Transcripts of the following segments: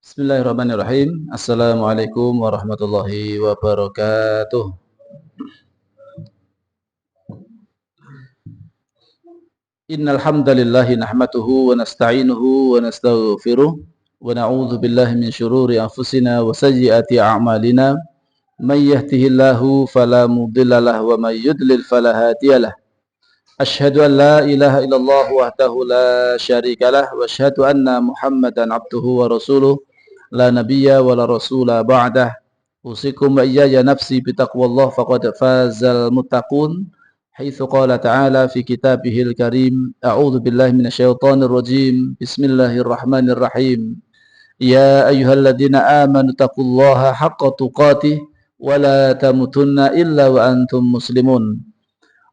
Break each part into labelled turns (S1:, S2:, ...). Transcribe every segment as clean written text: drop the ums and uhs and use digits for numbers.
S1: Bismillahirrahmanirrahim. Assalamualaikum warahmatullahi wabarakatuh. Innal hamdalillah nahmaduhu wa nasta'inuhu wa nastaghfiruh wa na'udzu billahi min shururi anfusina wa sayyiati a'malina. May yahdihillahu fala mudilla lahu wa may yudlil fala hadiyalah. Asyhadu an la ilaha illallah wahdahu la syarikalah wa asyhadu anna Muhammadan abduhu wa rasuluh la nabiyya wa la rasula ba'dah. Usikum wa iyaya nafsi bitaqwallah faqad fazal muttaqun. Haitsu qala ta'ala fi kitabihil karim. A'udzu billahi minasyaitonir rajim. Bismillahirrahmanirrahim. Ya ayyuhalladzina amanu taqullaha haqqa tuqatih wa la tamutunna illa wa antum muslimun.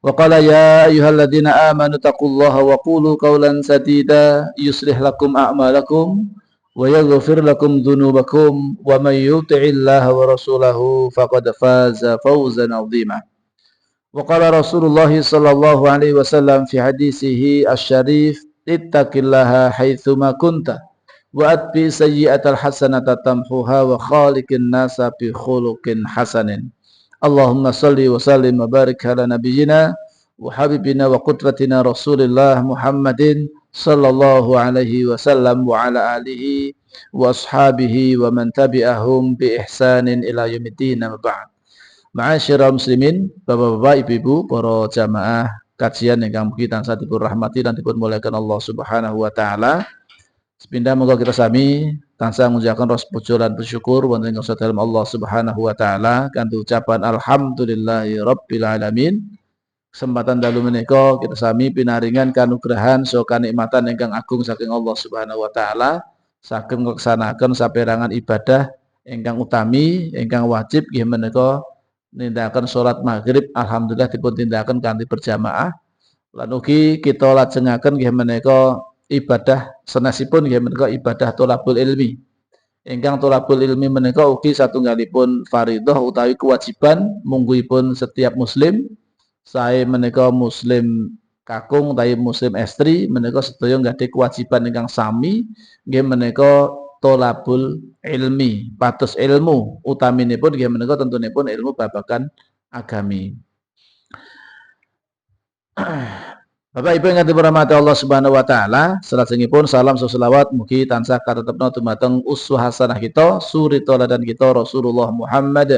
S1: Wa qala ya ayyuhalladzina amanu taqullaha wa qulu qawlan sadida yuslih lakum a'malakum wa yaghfir lakum dhunubakum wa may yuti'illaha wa rasulahu faqad faza fawzan 'azima. Wa qala Rasulullah sallallahu alaihi wasallam fi hadisihi asy-syarif ittaqillaha haitsu ma kunta wa atbi sayyi'atal hasanata tamhuha wa khaliqin nasa bi khuluqin hasanin. Allahumma salli wa sallim wa barik ala nabiyyina wa habibina wa qudwatina Rasulillah Muhammadin sallallahu alaihi wasallam wa ala alihi wa ashabihi wa man tabi'ahum bi ihsanin ila yaumiddin. Amma ba'd. Ma'asyiral muslimin, bapak-bapak, ibu-ibu, para jamaah kajian ingkang mugi tansah dipun rahmati lan dipun muliakan Allah Subhanahu wa taala. Sepindah moga kita sami tansah ngucapkan ros puji lan bersyukur wonten ing dalem Allah Subhanahu wa taala kanthi ucapan alhamdulillahi rabbil alamin. Kesempatan dalu menika kita sami pinaringan kanugrahan saha kanikmatan ingkang agung saking Allah Subhanahu wa taala saged nglaksanakaken saperangan ibadah ingkang utami ingkang wajib nggih menika nindakaken salat maghrib alhamdulillah dipun tindakaken kanthi berjamaah lan ugi kita lajengaken nggih menika ibadah sanesipun nggih menika ibadah thalabul ilmi. Ingkang thalabul ilmi menika ugi satunggalipun fardhah utawi kewajiban mungguhipun setiap muslim. Sae menika muslim kakung utawi muslim estri menika sedaya nggih kewajiban ingkang sami nggih menika thalabul ilmi. Pados ilmu utaminipun nggih menika tentunipun ilmu babagan agami. Bapak Ibu ingkang dirahmati Allah Subhanahu wa taala, salajengipun salam selawat mugi tansah katetepna dumateng uswah hasanah kita, suri tauladan kita Rasulullah Muhammad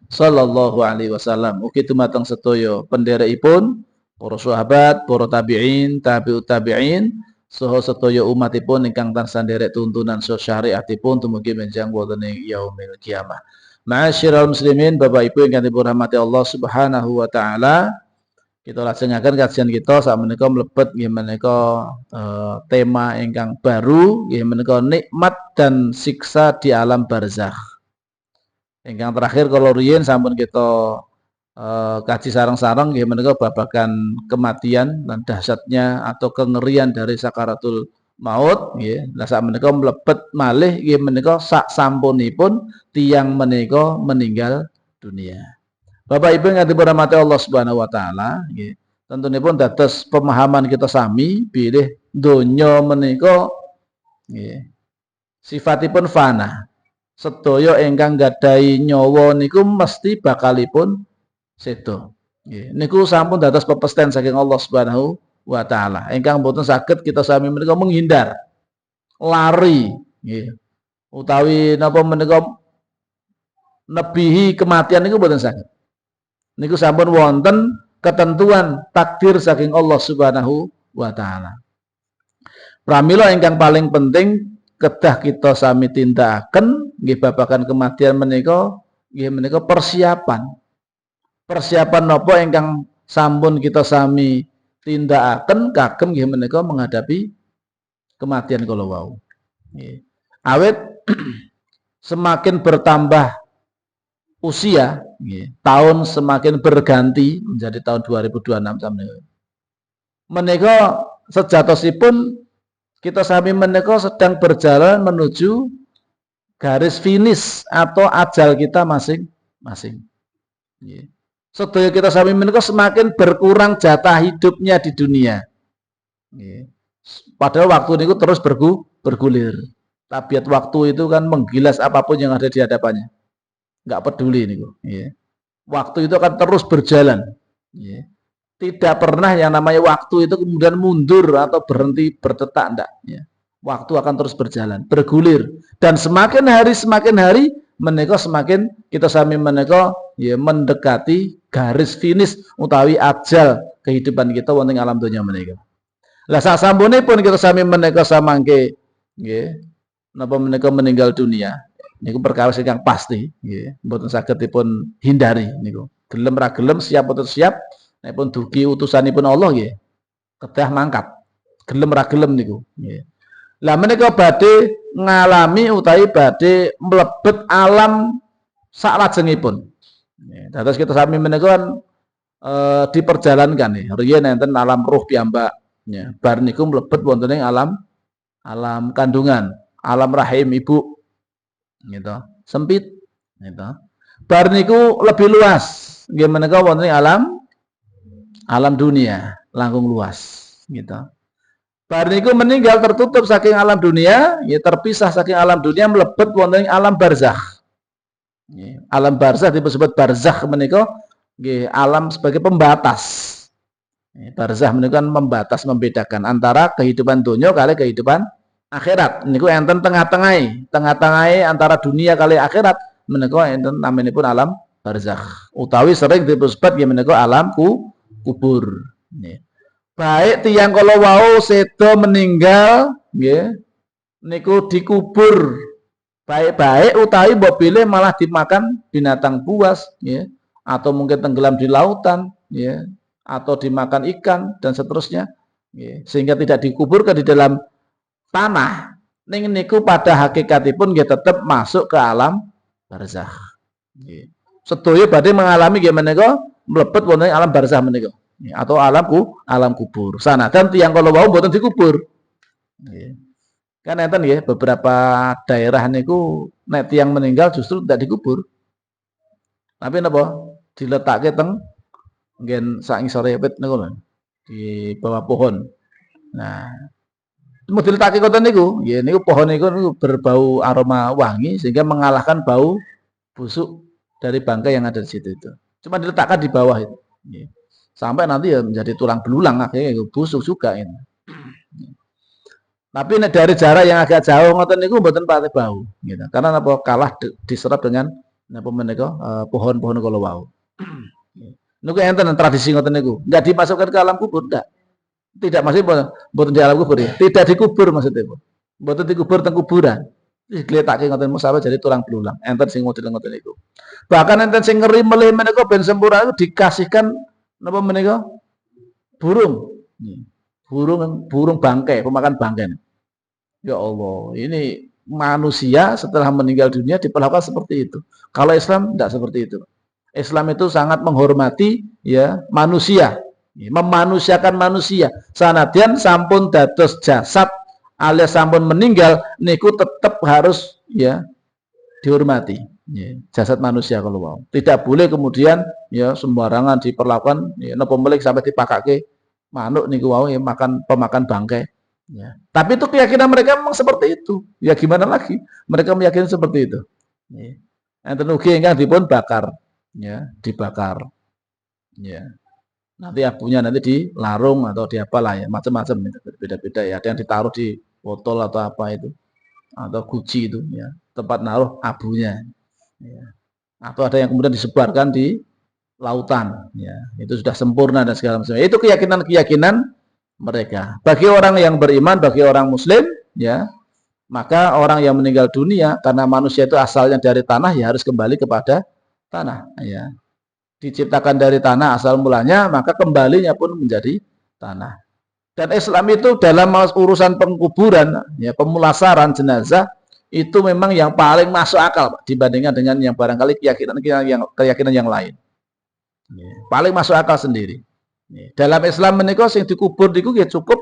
S1: sallallahu alaihi wasallam. Ugi dumateng sedaya pendherekipun, para sahabat, para tabi'in, tabi'ut tabi'in, saha sedaya umatipun ingkang tansah nderek tuntunan syariatipun dumugi menjang wonten ing yaumil kiamah. Ma'asyiral muslimin, Bapak Ibu ingkang dirahmati Allah Subhanahu wa taala, kita lajengaken kajian kita sakmenika mlebet nggih menika tema ingkang baru nggih menika nikmat dan siksa di alam barzakh. Ingkang terakhir kalau riyen sampun kita kaji sareng-sareng nggih menika babagan kematian dan dahsyatnya atau kengerian dari sakaratul maut nggih. Lah sakmenika mlebet malih nggih menika sak sampunipun tiyang menika meninggal dunia. Bapak Ibu yang dirahmati Allah Subhanahu wa taala, nggih. Tentunipun dados pemahaman kita sami bilih donya menika nggih. Sifatipun fana. Sedaya ingkang gadhahi nyawa niku mesti bakalipun sedo. Nggih. Niku sampun dados pepesten saking Allah Subhanahu wa taala. Ingkang boten saged kita sami menika menghindar, lari, nggih. Utawi napa menika nebihi kematian niku boten saged. Niku sampun wonten ketentuan takdir saking Allah Subhanahu wa taala. Pramila ingkang paling penting kedah kita sami tindakaken nggih babagan kematian menika nggih menika persiapan. Persiapan napa ingkang sampun kita sami tindakaken kagem nggih menika menghadapi kematian kala wau. Nggih. Awit semakin bertambah usia, tahun semakin berganti menjadi tahun 2026 sampeyan. Menika sejatosipun kita sami menika sedang berjalan menuju garis finish atau ajal kita masing-masing. Sedaya kita sami menika semakin berkurang jatah hidupnya di dunia. Padahal waktu niku terus bergulir. Tabiat waktu itu kan menggilas apapun yang ada di hadapannya. Nggak peduli nih, ya. Waktu itu akan terus berjalan. Ya. Tidak pernah yang namanya waktu itu kemudian mundur atau berhenti berdetak, enggak. Ya. Waktu akan terus berjalan, bergulir. Dan semakin hari menika semakin kita sami menika ya mendekati garis finish utawi ajal kehidupan kita wonten alam dunia menika. Lah sasampunipun kita sami menika samangke nggih napa menika meninggal dunia niku perkawis ingkang pasti nggih mboten saged dipun hindari niku. Gelem ra gelem siap boten siap nek pun dugi utusanipun Allah nggih kedah mangkat. Gelem ra gelem niku nggih. Lah menika badhe ngalami utawi badhe mlebet alam saklajengipun. Dados kita sami menika kan diperjalankan nih. Riyen enten alam ruh piyambak. Ya, bar niku mlebet wonten ing alam kandungan, alam rahim ibu. Gitu. Sempit gitu. Bar niku lebih luas. Nggih menika wonten ing alam dunia, langkung luas gitu. Bar niku meninggal tertutup saking alam dunia, ya terpisah saking alam dunia mlebet wonten ing alam barzakh. Alam barzakh disebut barzakh menika nggih alam sebagai pembatas. Barzakh menika kan membatas membedakan antara kehidupan dunia kali kehidupan akhirat. Niku enten tengah-tengahe antara dunia kali akhirat menika enten namanipun alam barzakh. Utawi sering disebut nggih menika alam kubur. Nggih. Baik tiyang kala wau sedo meninggal nggih niku dikubur baik-baik utawi mbok pilih malah dimakan binatang buas nggih atau mungkin tenggelam di lautan nggih atau dimakan ikan dan seterusnya nggih sehingga tidak dikuburkan di dalam tanah ning niku pada hakikatipun nggih tetep masuk ke alam barzakh nggih sedaya badhe mengalami nggih menika mlebet wonten alam barzakh menika atau alam kubur. Sanadyan tiyang kala wau mboten dikubur. Nggih. Kan enten nggih beberapa daerah niku nek tiyang meninggal justru tidak dikubur. Tapi napa? Diletake teng nggen sak ngisore wit niku lho. Di bawah pohon. Nah, mau diletake ngoten niku, nggih niku pohon niku berbau aroma wangi sehingga mengalahkan bau busuk dari bangkai yang ada di situ itu. Cuma diletakkan di bawah itu. Nggih. Sampai nanti ya menjadi tulang belulang akhirnya busuk juga ini. Tapi dari jarak yang agak jauh ngoten niku mboten pati bau gitu. Karena apa kalah diserap dengan napa menika pohon-pohon kala wau. Niku enten tradisi ngoten niku. Enggak dimasukkan ke alam kubur enggak. Tidak masih mboten di alam kubur ya. Tidak dikubur maksudnya. Mboten dikubur teng kuburan. Digletake ngoten sampai jadi tulang belulang. Enten sing model ngoten niku. Bahkan enten sing ngeri melih menika ben sempurna itu dikasihkan napa menika? Burung. Burung bangkai, pemakan bangkai. Ya Allah, ini manusia setelah meninggal dunia diperlakukan seperti itu. Kalau Islam tidak seperti itu. Islam itu sangat menghormati ya manusia, memanusiakan manusia. Sanadyan sampun dados jasad alias sampun meninggal niku tetap harus ya dihormati. Jasad manusia kalau mau. Tidak boleh kemudian ya sembarangan diperlakukan ya napa melih sampai dipakake manuk niku wau ya makan pemakan bangkai ya. Tapi itu keyakinan mereka memang seperti itu. Ya gimana lagi? Mereka meyakini seperti itu. Ya. Enten ugi ingkang dipun bakar ya, dibakar. Ya. Nanti abunya nanti di larung atau di apalah ya, macam-macam beda-beda ya. Ada yang ditaruh di botol atau apa itu atau guci itu ya, tempat naruh abunya. Ya. Atau ada yang kemudian disebarkan di lautan ya, itu sudah sempurna dan segala macam. Itu keyakinan mereka. Bagi orang yang beriman, bagi orang muslim ya, maka orang yang meninggal dunia karena manusia itu asalnya dari tanah ya harus kembali kepada tanah ya. Diciptakan dari tanah asal mulanya, maka kembalinya pun menjadi tanah. Dan Islam itu dalam urusan pengkuburan ya, pemulasaran jenazah itu memang yang paling masuk akal Pak, dibandingkan dengan yang barangkali keyakinan yang lain. Paling masuk akal sendiri. Dalam Islam menika sing dikubur niku ya cukup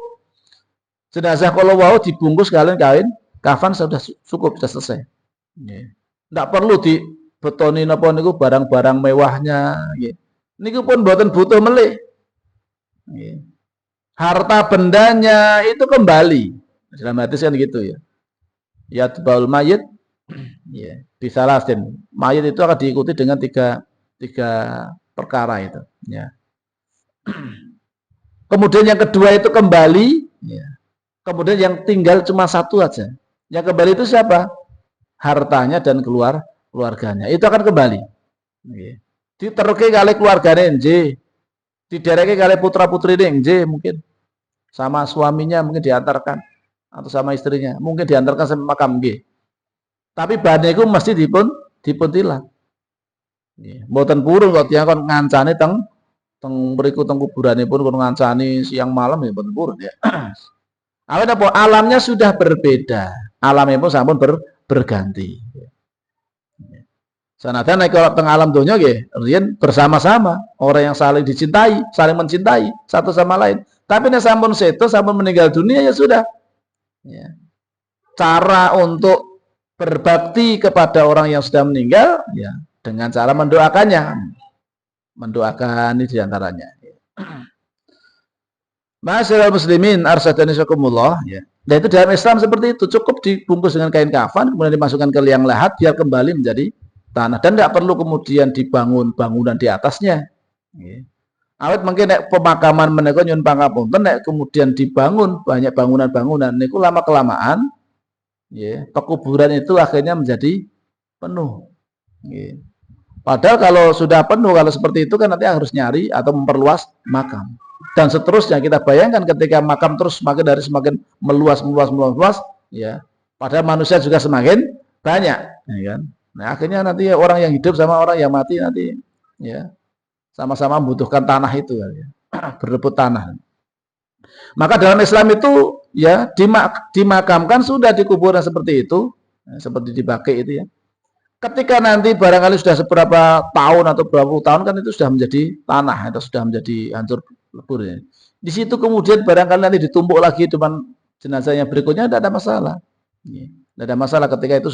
S1: jenazah kala wau dibungkus kalian kain kafan sudah cukup, sudah selesai. Tidak perlu dibetoni napa niku barang-barang mewahnya. Niku pun mboten butuh melih. Harta bendanya itu kembali. Dalam hadis kan gitu ya. Yatba'ul mayit ya, bisalasin. Mayit itu akan diikuti dengan tiga perkara itu, ya. Kemudian yang kedua itu kembali, ya. Kemudian yang tinggal cuma satu aja. Yang kembali itu siapa? Hartanya dan keluarganya. Itu akan kembali. Ya. Diteruki kali keluarganya nj, didereki kali putra putri nj mungkin. Sama suaminya mungkin diantarkan atau sama istrinya, mungkin diantarkan sampai makam nggih. Tapi badhe iku mesti dipun tilang. Nggih, mboten purun kok tiyang kon ngancani teng mriku teng kuburanipun kon ngancani siang malam ya mboten purun ya. Awet apa alamnya sudah berbeda. Alamnya pun sampun berganti. Sanadyan nek teng alam donya nggih, riyen bersama-sama, orang yang saling dicintai, saling mencintai satu sama lain. Tapi nek sampun seto, sampun meninggal dunia ya sudah. Ya. Cara untuk berbakti kepada orang yang sudah meninggal ya dengan cara mendoakannya. Mendoakan ini diantaranya. Masyaallah muslimin arsyadani syakumullah ya. Dan itu dalam Islam seperti itu, cukup dibungkus dengan kain kafan kemudian dimasukkan ke liang lahat biar kembali menjadi tanah dan tidak perlu kemudian dibangun bangunan di atasnya. Ya. Awet mungkin nek pemakaman menika nyun pangapunten nek kemudian dibangun banyak bangunan-bangunan niku lama kelamaan ya, pekuburan itu akhirnya menjadi penuh. Ya. Padahal kalau sudah penuh kalau seperti itu kan nanti harus nyari atau memperluas makam. Dan seterusnya kita bayangkan ketika makam terus semakin meluas ya. Padahal manusia juga semakin banyak, ya kan? Nah, akhirnya nanti orang yang hidup sama orang yang mati nanti ya sama-sama membutuhkan tanah itu ya. Berebut tanah. Maka dalam Islam itu ya dimakamkan sudah di kuburan seperti itu, seperti di Baqi itu ya. Ketika nanti barangkali sudah seberapa tahun atau berapa puluh tahun kan itu sudah menjadi tanah atau sudah menjadi hancur lebur ya. Di situ kemudian barangkali nanti ditumpuk lagi dengan jenazahnya berikutnya tidak ada masalah. Tidak ada masalah ketika itu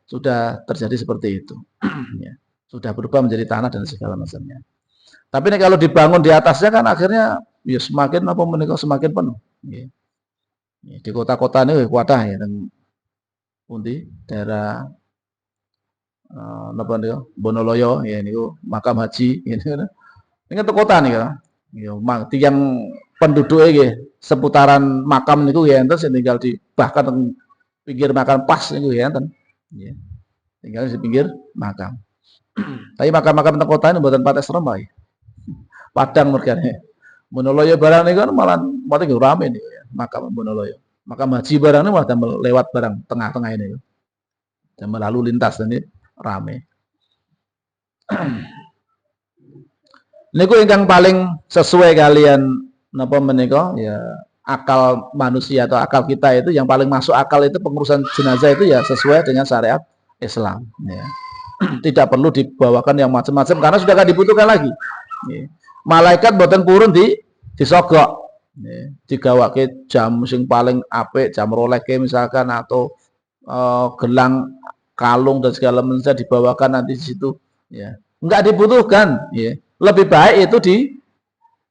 S1: sudah terjadi seperti itu. Ya. Sudah berubah menjadi tanah dan segala macamnya. Tapi ini kalau dibangun di atasnya kan akhirnya ya semakin semakin penuh. Ya. Di kota-kota ini kuatah ya dan pundi daerah napa niku Bonoloyo ya niku makam haji ini kan. Ini kan kota nih kan. Ya tiang penduduknya nggih seputaran makam niku ya enten sing tinggal di bahkan pinggir makam pas niku ya enten. Ya. Tinggal di pinggir makam. Tapi makam-makam teng kota ini mboten patek serem wae. Padang mergane. Bonoloyo barang niku kan malah mati rame nih ya, makam Bonoloyo. Makam haji barang ini malah lewat barang tengah-tengah ini. Dan lalu lintas ini rame. Niku ingkang paling sesuai kalian napa menika ya akal manusia atau akal kita itu yang paling masuk akal itu pengurusan jenazah itu ya sesuai dengan syariat Islam ya. Tidak perlu dibawakan yang macam-macam karena sudah gak dibutuhkan lagi. Ya. Malaikat boten purun disogok. Ya. Digawake jam sing paling apik, jam Rolex misalkan atau gelang kalung dan segala macam dibawakan nanti di situ ya. Enggak dibutuhkan ya. Lebih baik itu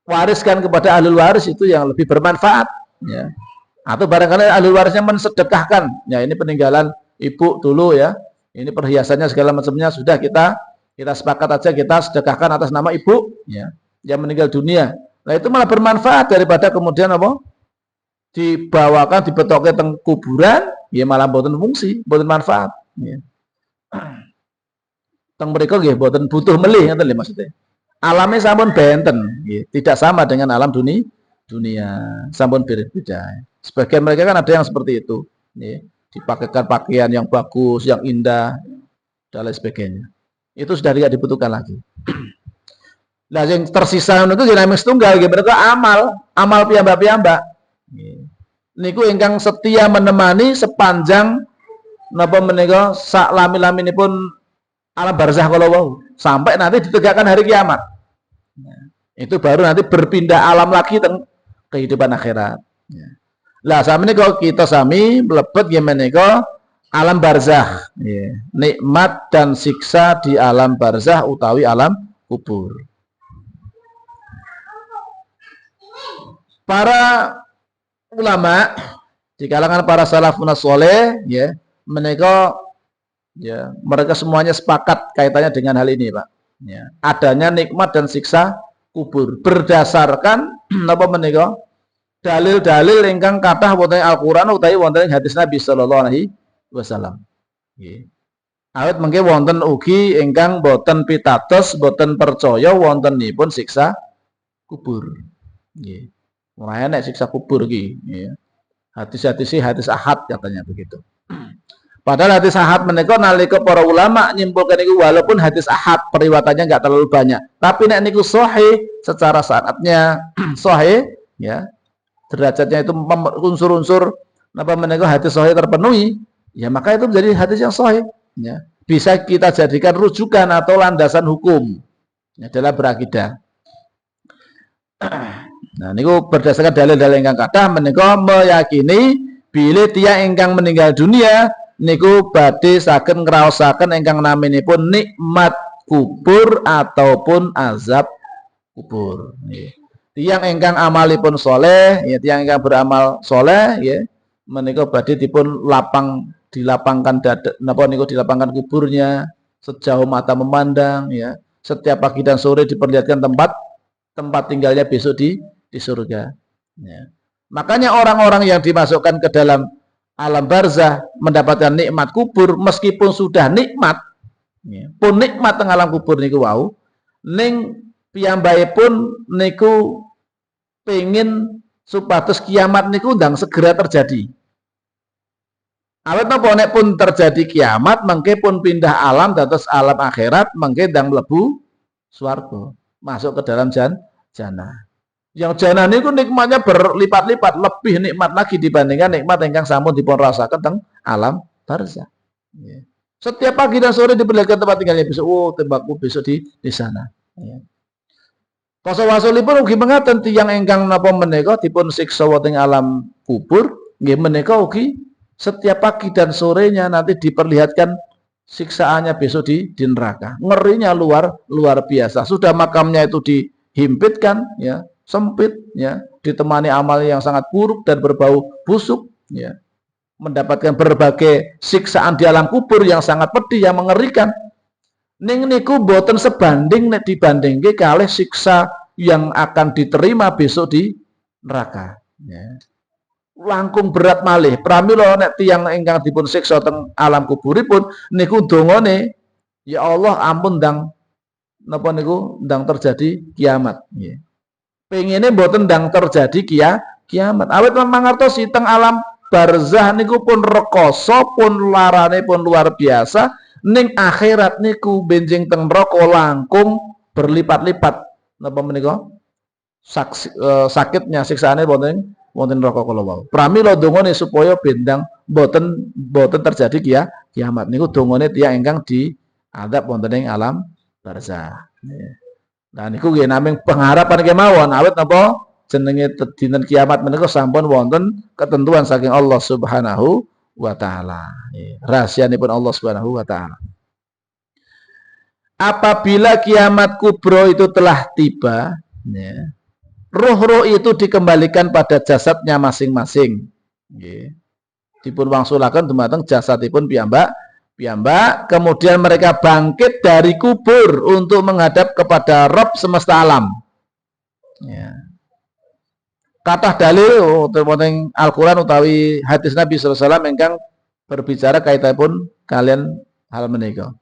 S1: diwariskan kepada ahli waris itu yang lebih bermanfaat ya. Atau barangkali ahli warisnya mensedekahkan ya ini peninggalan ibu dulu ya. Ini perhiasannya segala macamnya sudah kita sepakat aja kita sedekahkan atas nama ibu ya yang meninggal dunia. Nah itu malah bermanfaat daripada kemudian apa? Dibawakan dibetokke teng kuburan ya malah boten fungsi, boten manfaat ya. Teng mriku nggih boten butuh melih ngoten lho maksudnya. Alamnya sampun benten, ya. Tidak sama dengan alam dunia, sampun berbeda. Sebagian mereka kan ada yang seperti itu, ya. Dipakaikan pakaian yang bagus, yang indah, dan lain sebagainya. Itu sudah tidak dibutuhkan lagi. Nah, yang tersisa itu dinamis tunggal, mereka amal piyambak-piyambak. Niku ingkang setia menemani sepanjang napa menika sak lami-laminipun alam barzah kalau wau sampai nanti ditegakkan hari kiamat. Itu baru nanti berpindah alam lagi teng kehidupan akhirat. Lah sami kalau kita sami mlebet gimana alam barzah. Nikmat dan siksa di alam barzah utawi alam kubur. Para ulama di kalangan para salafun saleh ya Mereka ya, mereka semuanya sepakat kaitannya dengan hal ini, Pak. Ya, adanya nikmat dan siksa kubur berdasarkan apa menika? Dalil-dalil ingkang kathah wonten Al-Qur'an utawi wonten hadis Nabi sallallahu alaihi wasallam. Nggih. Awit mengke wonten ugi ingkang boten pitados, boten percaya wontenipun siksa kubur. Nggih. Ora enek siksa kubur iki, ya. Hadis-hadis hadis ahad katanya begitu. Padahal hadis ahad menika nalika para ulama nyimpulkan niku walaupun hadis ahad periwayatannya enggak terlalu banyak, tapi nek niku sahih secara sanadnya sahih ya. Derajatnya itu unsur-unsur apa menika hadis sahih terpenuhi, ya maka itu menjadi hadis yang sahih ya. Bisa kita jadikan rujukan atau landasan hukum ya, dalam berakidah. Nah, niku berdasarkan dalil-dalil ingkang kathah menika meyakini bilih tiyang ingkang meninggal dunia niku badhe saged ngraosaken ingkang naminipun nikmat kubur ataupun azab kubur. Nggih. Tiyang ingkang amalipun soleh, ya tiyang ingkang beramal soleh, ya menika badhe dipun dilapangkan dada, napa niku dilapangkan kuburnya sejauh mata memandang, ya. Setiap pagi dan sore diperlihatkan tempat tinggalnya besok di surga. Ya. Makanya orang-orang yang dimasukkan ke dalam alam barzah mendapatkan nikmat kubur meskipun sudah nikmat, ya, pun nikmat teng alam kubur niku wau, ning piyambakipun niku pengen supados kiamat niku ndang segera terjadi. Awet napa nek pun terjadi kiamat mengke pun pindah alam dados alam akhirat mengke ndang mlebu swarga, masuk ke dalam jannah. Yang jannah niku nikmatnya berlipat-lipat, lebih nikmat lagi dibandingkan nikmat ingkang sampun dipun rasaken teng alam barzah. Ya. Setiap pagi dan sore diperlihatkan tempat tinggalnya besok. Oh, tempatku besok di sana. Ya. Kasa-wasulipun ugi mengaten tiyang ingkang napa menika dipun siksa wonten alam kubur, nggih menika ugi setiap pagi dan sorenya nanti diperlihatkan siksaannya besok di neraka. Ngerinya luar biasa. Sudah makamnya itu dihimpitkan, ya, sempit, ya, ditemani amal yang sangat buruk dan berbau busuk, ya, mendapatkan berbagai siksaan di alam kubur yang sangat pedih, yang mengerikan. Ning niku boten sebanding nek dibandingke kalih siksa yang akan diterima besok di neraka. Ya. Langkung berat malih. Pramila nek tiyang ingkang dipun siksa teng alam kuburipun niku dongane, ya Allah ampun ndang napa niku ndang terjadi kiamat. Ya. Pengene mboten ndang terjadi kiamat. Awit memang ngertos teng alam barzah niku pun rekoso, pun larane pun luar biasa. Ning akhirat niku benjing teng neraka langkung berlipat-lipat napa menika sakitnya siksaane wonten neraka kala wau. Pramila dongane supaya bendang boten terjadi kiamat niku dongane tiyang ingkang diadab wonten ing alam barzah. Nah niku nggih namung pengharapan kemawon awit napa jenenge dinten kiamat menika sampun wonten ketentuan saking Allah Subhanahu wa ta'ala. Rahasianipun Allah Subhanahu wa ta'ala. Apabila kiamat kubro itu telah tiba, ya, roh-roh itu dikembalikan pada jasadnya masing-masing. Ya. Dipun wangsulaken dumateng jasadipun piyambak, kemudian mereka bangkit dari kubur untuk menghadap kepada Rabb semesta alam. Ya. Kathah dalil wonten Al-Qur'an utawi hadis Nabi sallallahu alaihi wasallam ingkang berbicara kaitanipun kalian hal menika.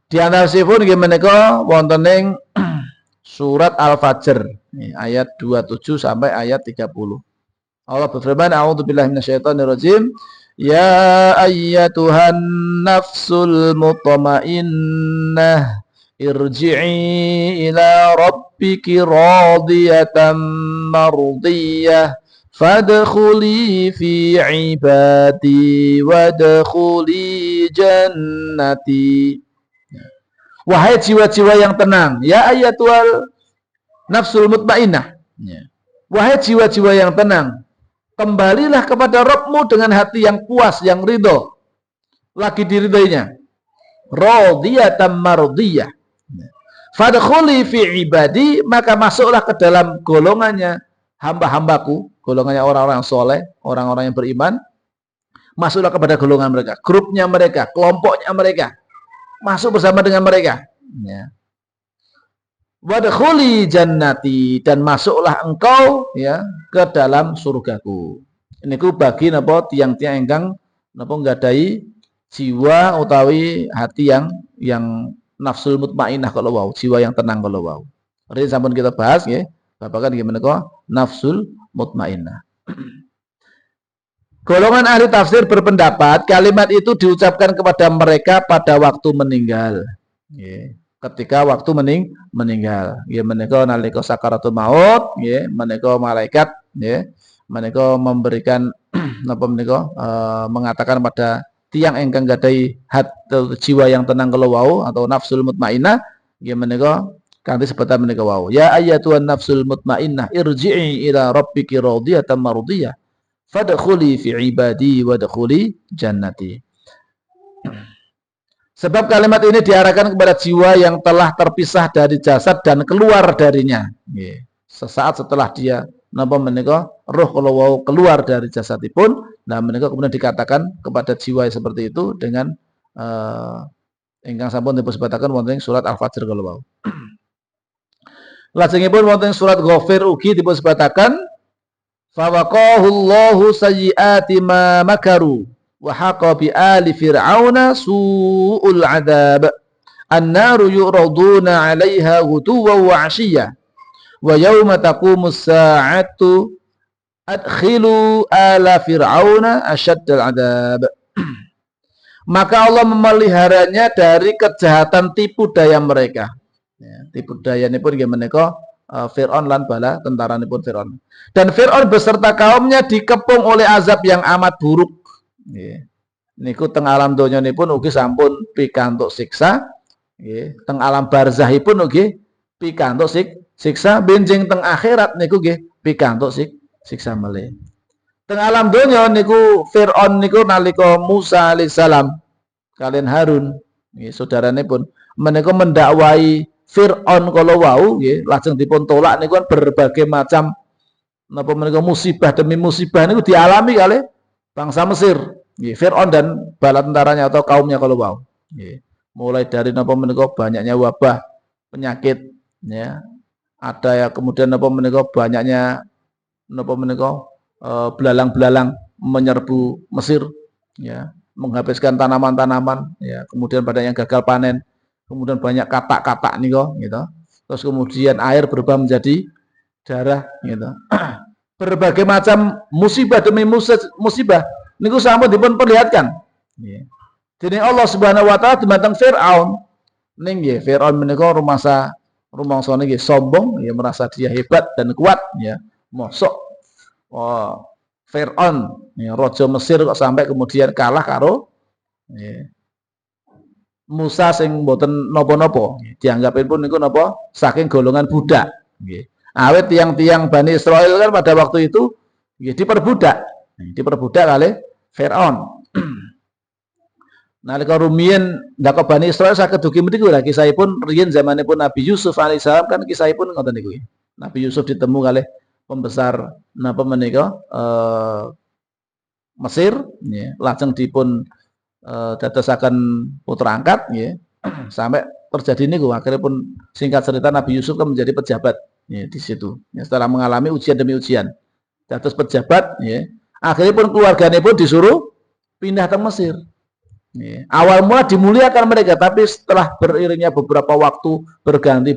S1: Di antaripun nggih menika wonten ing surat Al-Fajr ayat 27 sampai ayat 30. Allah berfirman, "A'udzubillahi minasyaitonirrajim. Ya ayyatuhan nafsul mutmainnah irji'i ila rabbiki radiyatan mardiyah fadkhuli fi ibadi wadkhuli jannati." Wahai jiwa-jiwa yang tenang, ya ayatul nafsul mutmainnah. Wahai jiwa-jiwa yang tenang, kembalilah kepada Rabbmu dengan hati yang puas, yang ridho, lagi diridhoinya. Radiyatan mardiyah. Fadkhuli fi ibadi, maka masuklah ke dalam golongannya hamba-hambaku, golongannya orang-orang soleh, orang-orang yang beriman. Masuklah kepada golongan mereka, grupnya mereka, kelompoknya mereka. Masuk bersama dengan mereka. Ya. Wadkhuli jannati, dan masuklah engkau ya ke dalam surgaku. Ini ku bagi napa tiang-tiang ingkang napa nggadai jiwa utawi hati yang nafsul mutmainnah kalau wau, jiwa yang tenang kalau wau. Ini sampun kita bahas ya, babagan gimana kok nafsul mutmainnah. Golongan ahli tafsir berpendapat kalimat itu diucapkan kepada mereka pada waktu meninggal. Ya. Ketika waktu meninggal, ya menika nalika sakaratul maut, ya menika malaikat, ya menika memberikan napa menika mengatakan pada tiang ingkang gadai jiwa yang tenang kalau wau atau nafsul mutmainnah, ya menika kanthi sebutan menika wau. Ya ayyatuhan nafsul mutmainnah irji'i ila rabbiki radiyatan mardiyah fadkhuli fi ibadi wadkhuli jannati. Sebab kalimat ini diarahkan kepada jiwa yang telah terpisah dari jasad dan keluar darinya. Sesaat setelah dia napa menika roh kalau keluar dari jasadipun, nah menika kemudian dikatakan kepada jiwa seperti itu dengan ingkang sampun disebutaken wonten surat Al-Fajr kalau wau. Lajengipun wonten surat Ghafir ugi disebutaken fawaqahu Allahu sayyiati ma makaru wa haqa bi ali fir'auna su'ul adzab annaru yu'raduna 'alaiha ghuduwan wa 'ashiyya wa yauma taqumus sa'atu adkhilu ala fir'auna asyaddal adzab. Maka Allah memeliharanya dari kejahatan tipu daya mereka. Ya, tipu daya ini pun menika Fir'aun lan bala tentara ini pun Fir'aun. Dan Fir'aun beserta kaumnya dikepung oleh azab yang amat buruk. Ya. Niku teng alam donya nipun ugi sampun pikantuk siksa. Ya. Teng alam barzahipun ugi pikantuk siksa. Benjing teng akhirat niku nggih pikantuk siksa malih. Teng alam donya niku Fir'aun niku nalika Musa alaihissalam kalian Harun saudarane pun menika mendakwai Fir'aun kalau wau nggih lajeng dipun tolak niku kan berbagai macam napa menika musibah demi musibah niku dialami kali bangsa Mesir nggih Fir'aun dan bala tentaranya atau kaumnya kalau wau nggih. Mulai dari napa menika banyaknya wabah penyakit ya ada ya kemudian napa menika banyaknya napa menika belalang-belalang menyerbu Mesir ya menghabiskan tanaman-tanaman ya kemudian banyak yang gagal panen kemudian banyak katak-katak nih kok gitu terus kemudian air berubah menjadi darah gitu berbagai macam musibah demi musibah niku sampun dipun perlihatkan ya. Jadi Allah Subhanahu wa taala dumateng Firaun ning nggih Firaun menika rumangsa nggih sombong ya merasa dia hebat dan kuat ya mosok Fir'aun ya, raja Mesir kok sampai kemudian kalah karo ya, Musa sing mboten napa-napa dianggapipun niku napa saking golongan budak nggih. Awet tiang-tiang Bani Israel kan pada waktu itu nggih diperbudak kali Fir'aun. Nalika rumiyin ndaka Bani Israel saged dugi mriku lha kisahipun riyen zamanipun Nabi Yusuf alaihissalam kan kisahipun ngoten niku. Nabi Yusuf ditemu kalih pembesar napa menika Mesir ya, lajeng dipun dadosaken putra angkat ya, sampai terjadi niku akhirnya pun singkat cerita Nabi Yusuf kan menjadi pejabat ya, di situ ya, setelah mengalami ujian demi ujian dados pejabat ya, akhirnya pun keluarganya pun disuruh pindah ke Mesir ya. Awal mula dimuliakan mereka tapi setelah beriringnya beberapa waktu berganti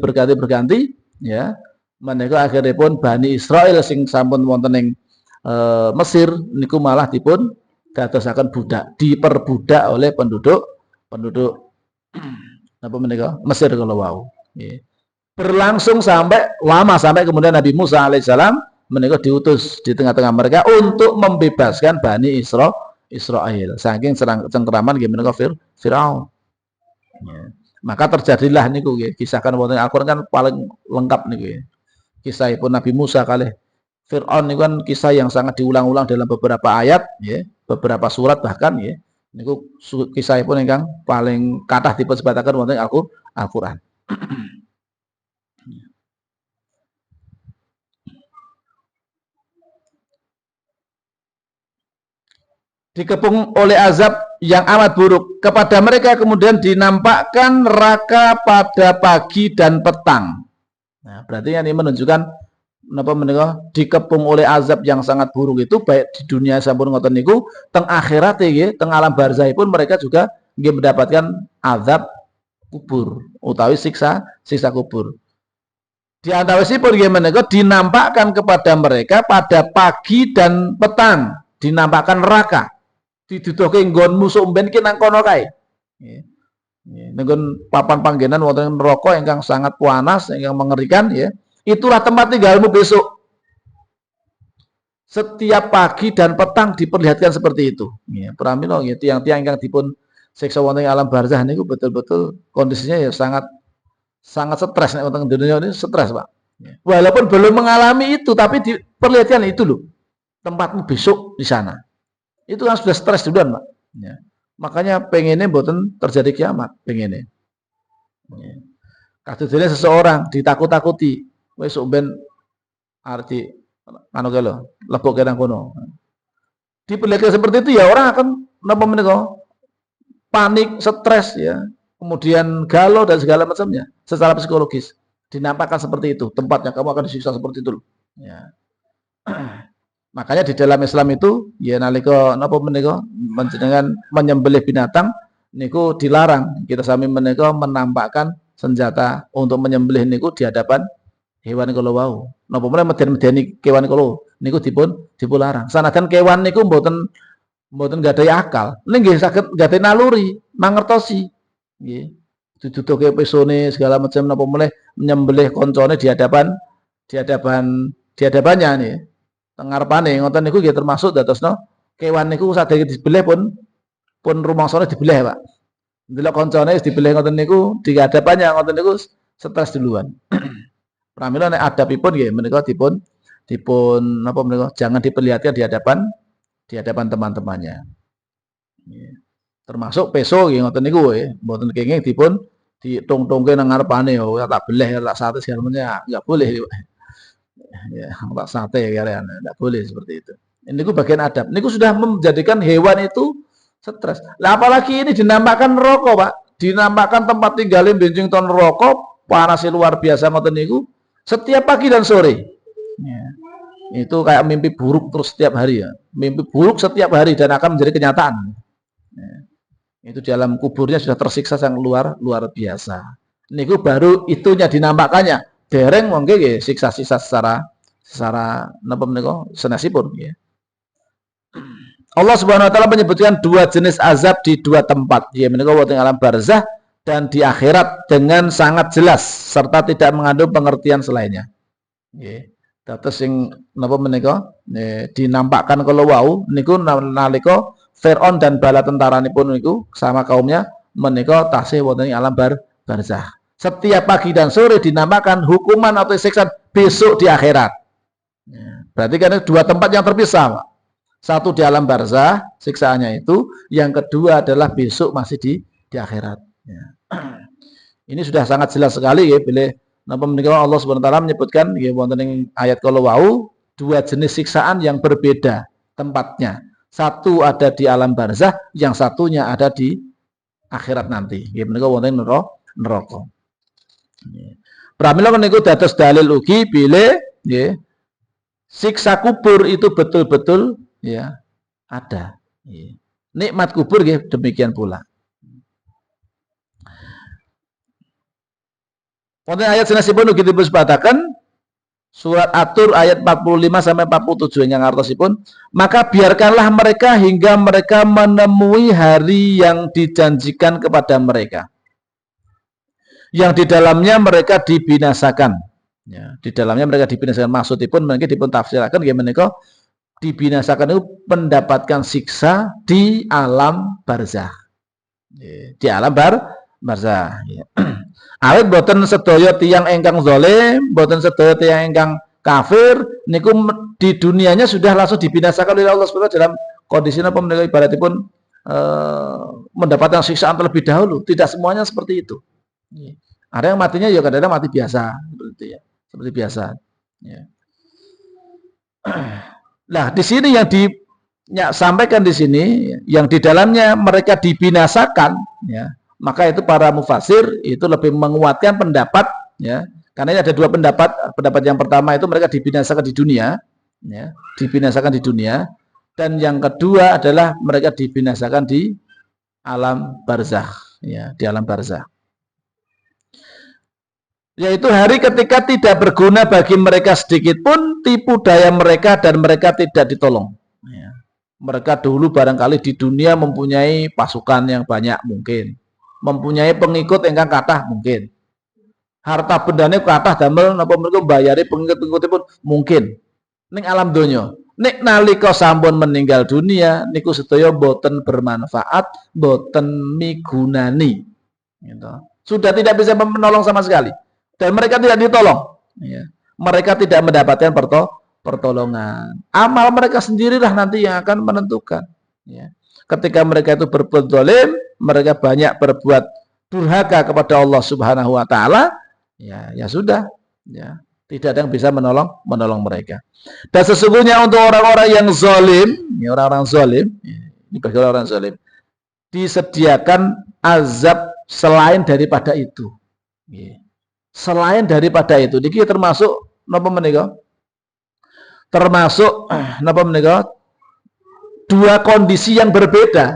S1: ya menika akhirnya pun Bani Israel sing sampun wonten ing Mesir niku malah dipun dadosaken budak, diperbudak oleh penduduk apa menika Mesir kalau wau. Nggih. Berlangsung sampai lama sampai kemudian Nabi Musa alaihissalam menika diutus di tengah-tengah mereka untuk membebaskan Bani Israel saking cengkeraman nggih menika Firaun. Ya. Maka terjadilah niku nggih kisahkan wonten Al-Qur'an kan paling lengkap niku ya. Kisahipun Nabi Musa kalih Fir'aun itu kan kisah yang sangat diulang-ulang dalam beberapa ayat ya, beberapa surat bahkan ya. Niku kisahipun ingkang paling kathah dipunsebataken wonten Al-Qur'an. dikepung oleh azab yang amat buruk. Kepada mereka kemudian dinampakkan neraka pada pagi dan petang. Nah, berarti ini menunjukkan napa menika dikepung oleh azab yang sangat buruk itu baik di dunia sampun ngoten niku, teng akhirat nggih, teng alam barzahipun mereka juga nggih mendapatkan azab kubur utawi siksa kubur. Di antawisipun nggih menika dinampakkan kepada mereka pada pagi dan petang, dinampakkan neraka. Diduduhke nggonmu sok mben ki nang kono kae. Nggih. Nggih, papan panggenan wonten neraka ingkang sangat panas, ingkang mengerikan ya. Itulah tempat tinggalmu besok. Setiap pagi dan petang diperlihatkan seperti itu. Ya, pramila nggih tiang-tiang ingkang dipun siksa wonten alam barzah niku betul-betul kondisinya ya sangat stres nek wonten dunia ini stres, Pak. Ya. Walaupun belum mengalami itu tapi diperlihatkan itu loh. Tempatmu besok di sana. Itu kan sudah stres duluan, Pak. Ya. Makanya pengennya mboten terjadi kiamat, pengennya. Ya. Kadene seseorang ditakut-takuti, wis sok ben arti anu ke lho, lebok nang kono. Diperlihatkan seperti itu ya orang akan napa menika? Panik, stres ya. Kemudian galau dan segala macamnya secara psikologis. Dinampakkan seperti itu, tempatnya kamu akan disiksa seperti itu. Ya. Makanya di dalam Islam itu ya nalika napa menika menjenengan menyembelih binatang niku dilarang. Kita sami menika menampakkan senjata untuk menyembelih niku di hadapan hewan kala wau. Napa meneh meden-medeni kewan kala niku dipularang. Sanajan kewan niku mboten gadhahi akal, ning nggih saged gadhahi naluri, mangertosi. Nggih. Duduke pesone segala macam napa meneh menyembelih koncone di hadapannya nih. Tengarepane ngoten niku nggih termasuk dadosno kewan niku sadaya disembelih pun rumangsane dibelih, Pak. Ndelok koncone wis dibelih ngoten niku di hadapannya ngoten niku stres duluan. Pramila nek adabipun nggih menika dipun napa menika jangan diperlihatkan di hadapan teman-temannya. Termasuk peso nggih ngoten niku nggih, mboten kenging dipun ditung-tungke nang ngarepane ya tak beleh tak sate segala macam enggak boleh. Ya, tak sate ya enggak boleh seperti itu. Ini ku bagian adab. Niku sudah menjadikan hewan itu stres. Lah apalagi ini dinampakkan neraka, Pak. Dinampakkan tempat tinggalnya benjing ton neraka, panasnya luar biasa ngoten niku setiap pagi dan sore. Ya. Itu kayak mimpi buruk terus setiap hari ya. Mimpi buruk setiap hari dan akan menjadi kenyataan. Ya. Itu di dalam kuburnya sudah tersiksa yang luar biasa. Niku baru itunya dinampakkannya. Dereng mongke nggih siksa-siksa secara napa menika sanesipun ya. Allah Subhanahu wa taala menyebutkan dua jenis azab di dua tempat, ya menika wonten alam barzah dan di akhirat dengan sangat jelas serta tidak mengandung pengertian selainnya. Nggih. Dados sing napa menika dinampakkan kala wau niku nalika Firaun dan bala tentaranipun niku sama kaumnya menika tasih wonten alam barzah. Setiap pagi dan sore dinampakkan hukuman atau siksa besok di akhirat. Ya, berarti kan dua tempat yang terpisah, Pak. Satu di alam barzah, siksaannya itu. Yang kedua adalah besok masih di akhirat. Ya. Ini sudah sangat jelas sekali ya. Bila Allah SWT menyebutkan ya, wonten ayat kalau wau dua jenis siksaan yang berbeda tempatnya. Satu ada di alam barzah, yang satunya ada di akhirat nanti. Ya, menika wonten neraka. Pramila niku dados dalil ugi bilih nggih siksa kubur itu betul-betul ya ada. Nggih. Nikmat kubur nggih demikian pula. Wonten ayat sanesipun ugi disebutaken surat At-Tur ayat 45 sampai 47 yang ngartosipun, maka biarkanlah mereka hingga mereka menemui hari yang dijanjikan kepada mereka. Yang di dalamnya mereka dibinasakan. Ya, di dalamnya mereka dibinasakan. Maksudipun mereka dipun tafsirakan ya menika dibinasakan itu mendapatkan siksa di alam barzah. Ya, di alam barzah. Ya. Awit boten sedaya tiyang ingkang zalim, boten sedaya tiyang ingkang kafir niku di dunianya sudah langsung dibinasakan oleh Allah SWT dalam kondisi apa menika ibaratipun mendapatkan siksaan terlebih dahulu. Tidak semuanya seperti itu. Ada yang matinya ya kadang-kadang mati biasa seperti itu ya, seperti biasa. Ya. Nah, di sini yang ya, sampaikan di sini yang di dalamnya mereka dibinasakan, ya, maka itu para mufasir itu lebih menguatkan pendapat, ya, karena ini ada dua pendapat. Pendapat yang pertama itu mereka dibinasakan di dunia, ya, dibinasakan di dunia, dan yang kedua adalah mereka dibinasakan di alam barzakh, ya, di alam barzakh. Yaitu hari ketika tidak berguna bagi mereka sedikit pun tipu daya mereka dan mereka tidak ditolong. Ya. Mereka dulu barangkali di dunia mempunyai pasukan yang banyak mungkin, mempunyai pengikut yang kathah mungkin, harta bendanya kathah damel napa mereka bayari pengikut-pengikutnya pun mungkin. Ning alam donya, nek nalika sampun meninggal dunia niku sedaya boten bermanfaat, boten migunani. Gitu. Sudah tidak bisa menolong sama sekali. Dan mereka tidak ditolong, ya. Mereka tidak mendapatkan pertolongan. Amal mereka sendirilah nanti yang akan menentukan, ya. Ketika mereka itu berbuat zalim, mereka banyak berbuat durhaka kepada Allah Subhanahu wa taala, ya, ya sudah, ya. Tidak ada yang bisa menolong mereka. Dan sesungguhnya untuk orang-orang yang zalim, ya, orang-orang zalim, ya, ini bagi orang zalim, disediakan azab selain daripada itu, ya. Selain daripada itu, niki termasuk napa menika? Termasuk napa menika? Dua kondisi yang berbeda.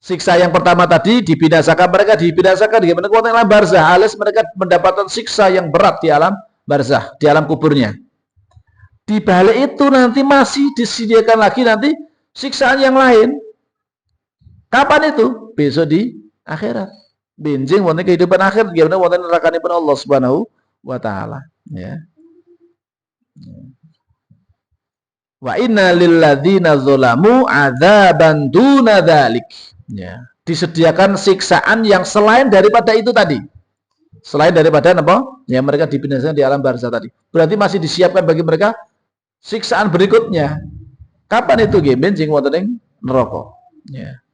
S1: Siksa yang pertama tadi dibinasakan, mereka dibinasakan di alam barzah, alias mereka mendapatkan siksa yang berat di alam barzah, di alam kuburnya. Di balik itu nanti masih disediakan lagi nanti siksaan yang lain. Kapan itu? Besok di akhirat. Benjing wonten kehidupan akhir, gimana wonten nerakanipun Allah Subhanahu wa taala, ya. Wa inna lil ladzina zalamu adzaban duna dzalik. Ya. Disediakan siksaan yang selain daripada itu tadi. Selain daripada apa? Ya, mereka dibinasakan di alam barzah tadi. Berarti masih disiapkan bagi mereka siksaan berikutnya. Kapan itu nggih? Benjing wonten ing neraka. Ya.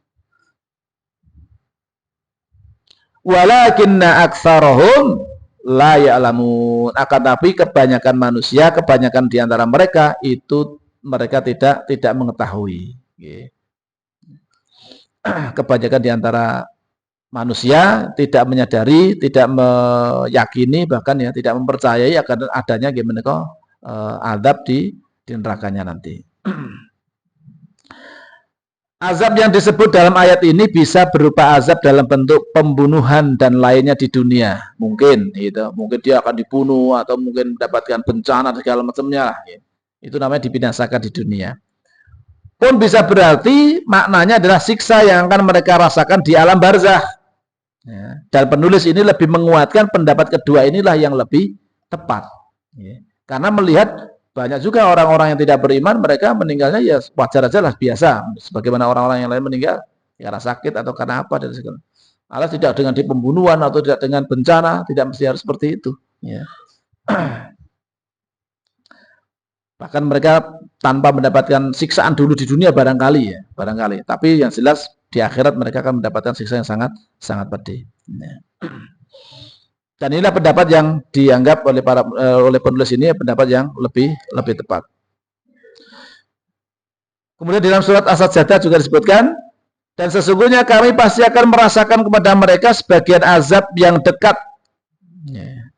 S1: Walakinna aktsarahum la ya'lamun. Akan tapi kebanyakan manusia, kebanyakan di antara mereka itu mereka tidak mengetahui. Kebanyakan di antara manusia tidak menyadari, tidak meyakini, bahkan ya tidak mempercayai akan adanya gimana kok azab di nerakanya nanti. Azab yang disebut dalam ayat ini bisa berupa azab dalam bentuk pembunuhan dan lainnya di dunia. Mungkin gitu. Mungkin dia akan dibunuh atau mungkin mendapatkan bencana segala macamnya. Itu namanya dibinasakan di dunia. Pun bisa berarti maknanya adalah siksa yang akan mereka rasakan di alam barzah. Ya. Dan penulis ini lebih menguatkan pendapat kedua inilah yang lebih tepat. Ya. Karena melihat banyak juga orang-orang yang tidak beriman, mereka meninggalnya ya wajar aja lah, biasa. Sebagaimana orang-orang yang lain meninggal, ya karena sakit atau karena apa dan segala. Alas tidak dengan di pembunuhan atau tidak dengan bencana, tidak mesti harus seperti itu. Ya. Bahkan mereka tanpa mendapatkan siksaan dulu di dunia barangkali ya, barangkali. Tapi yang jelas di akhirat mereka akan mendapatkan siksa yang sangat pedih. Ya. Dan inilah pendapat yang dianggap oleh penulis ini pendapat yang lebih tepat. Kemudian dalam surat As-Sajdah juga disebutkan, dan sesungguhnya kami pasti akan merasakan kepada mereka sebagian azab yang dekat. Ya.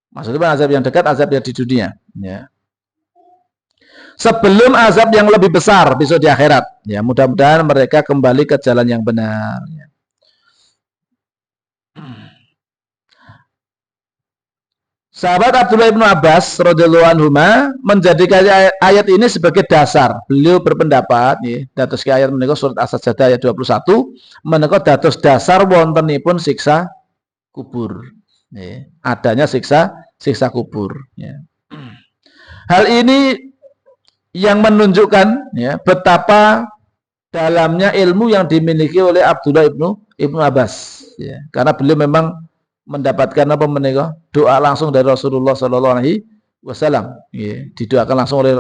S1: Maksudnya azab yang dekat, azab yang di dunia. Ya. Sebelum azab yang lebih besar besok di akhirat. Ya, mudah-mudahan mereka kembali ke jalan yang benar. Ya. Sahabat Abdullah bin Abbas radhiyallahu anhuma menjadikan ayat ini sebagai dasar. Beliau berpendapat nggih, dados ayat menika surat As-Sajdah ayat 21 menika dados dasar wontenipun siksa kubur. Nggih, adanya siksa kubur, ya. Hal ini yang menunjukkan ya betapa dalamnya ilmu yang dimiliki oleh Abdullah ibnu Abbas, ya. Karena beliau memang mendapatkan apa menika doa langsung dari Rasulullah sallallahu alaihi wasallam, ya, didoakan langsung oleh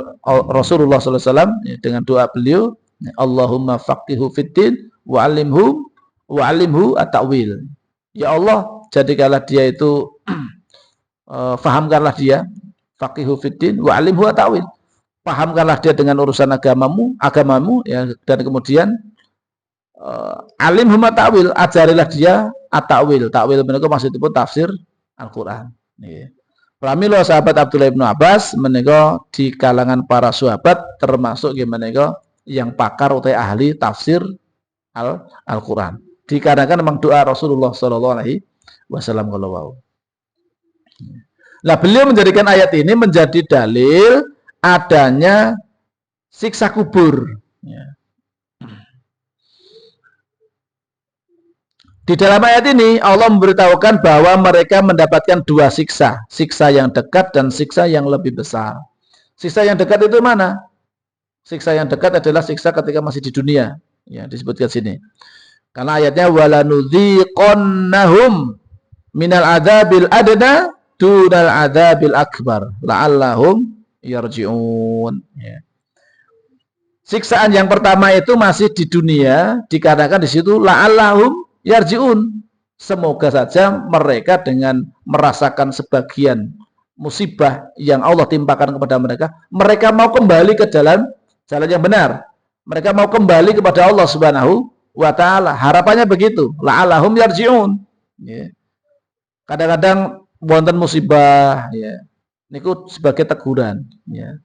S1: Rasulullah sallallahu alaihi wasallam, ya, dengan doa beliau, ya, Allahumma faqihu fiddin wa 'allimhu at-ta'wil. Ya Allah, jadikanlah dia itu fahamkanlah dia, faqihu fiddin wa 'allimhu at-ta'wil. pahamkanlah dia dengan urusan agamamu ya, dan kemudian alim huma ta'wil, ajarilah dia at-ta'wil. Ta'wil menika maksudipun tafsir Al-Qur'an. Nggih. Pramila sahabat Abdullah bin Abbas menika di kalangan para sahabat termasuk nggih menika yang pakar utawi ahli tafsir Al-Qur'an. Dikarenakan memang doa Rasulullah sallallahu alaihi wasallam kalau wau. Nah, beliau menjadikan ayat ini menjadi dalil adanya siksa kubur. Ya. Di dalam ayat ini Allah memberitahukan bahwa mereka mendapatkan dua siksa. Siksa yang dekat dan siksa yang lebih besar. Siksa yang dekat itu mana? Siksa yang dekat adalah siksa ketika masih di dunia. Ya, disebutkan sini. Karena ayatnya walanudhiqannahum minal adzabil adna dunal adzabil akbar la'allahum yarji'un. Ya. Siksaan yang pertama itu masih di dunia, dikarenakan di situ la'allahum yarji'un. Semoga saja mereka dengan merasakan sebagian musibah yang Allah timpakan kepada mereka mau kembali ke jalan yang benar. Mereka mau kembali kepada Allah Subhanahu wa ta'ala. Harapannya begitu. La'allahum yarji'un. Ya. Kadang-kadang wonten musibah ya. Niku sebagai teguran ya.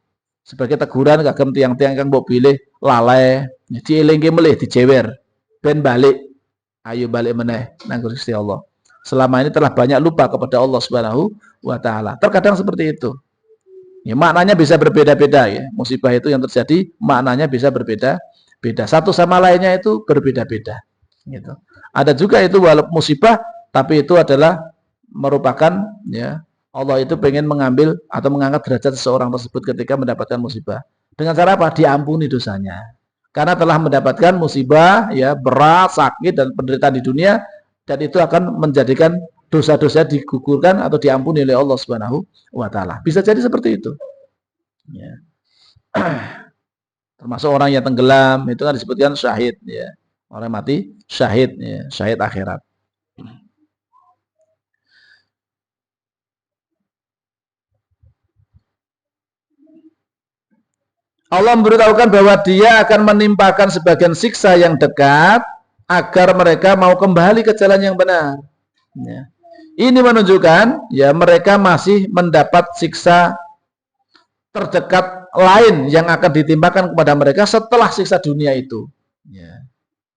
S1: Sebagai teguran kagem tiang-tiang kang mbok pilih lalai, dielingke melih dijewer ben balik. Ayo balik meneh nang Gusti Allah. Selama ini telah banyak lupa kepada Allah Subhanahu wa taala. Terkadang seperti itu. Ya, maknanya bisa berbeda-beda ya. Musibah itu yang terjadi maknanya bisa berbeda-beda. Satu sama lainnya itu berbeda-beda gitu. Ada juga itu walaupun musibah tapi itu adalah merupakan ya Allah itu pengen mengambil atau mengangkat derajat seseorang tersebut ketika mendapatkan musibah. Dengan cara apa? Diampuni dosanya. Karena telah mendapatkan musibah ya berat, sakit dan penderitaan di dunia, dan itu akan menjadikan dosa-dosa digugurkan atau diampuni oleh Allah Subhanahu wa taala. Bisa jadi seperti itu. Ya. Termasuk orang yang tenggelam itu kan disebutkan syahid ya. Orang mati syahid ya, syahid akhirat. Allah memberitahukan bahwa dia akan menimpakan sebagian siksa yang dekat agar mereka mau kembali ke jalan yang benar. Ya. Ini menunjukkan ya mereka masih mendapat siksa terdekat lain yang akan ditimpakan kepada mereka setelah siksa dunia itu. Ya.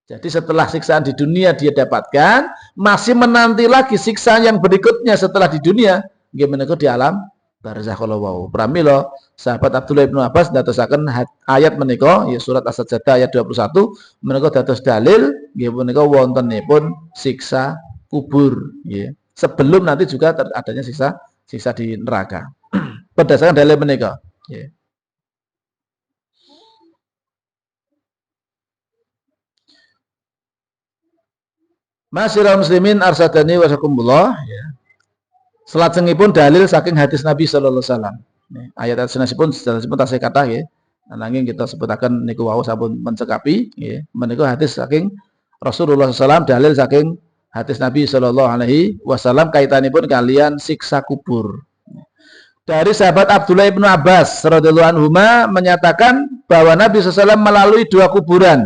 S1: Jadi setelah siksaan di dunia dia dapatkan, masih menanti lagi siksa yang berikutnya setelah di dunia. Gimana di alam barzakh kalau wau. Pramila sahabat Abdullah bin Abbas ndadosaken ayat menika ya surat As-Sajdah ayat 21 menika dados dalil nggih menika wontenipun siksa kubur nggih. Sebelum nanti juga adanya siksa di neraka. Berdasarkan dalil menika nggih. Masyiral muslimin arsadani wa sakumullah ya. Selajengipun dalil saking hadis Nabi sallallahu alaihi wasallam. Ayat-ayat sanesipun tasih kathah nggih. Nanging kita sebutaken niku wau sampun mencekapi nggih. Menika hadis saking Rasulullah SAW, dalil saking hadis Nabi sallallahu alaihi wasallam kaitanipun kalian siksa kubur. Dari sahabat Abdullah bin Abbas radhiyallahu anhuma menyatakan bahwa Nabi SAW melalui dua kuburan.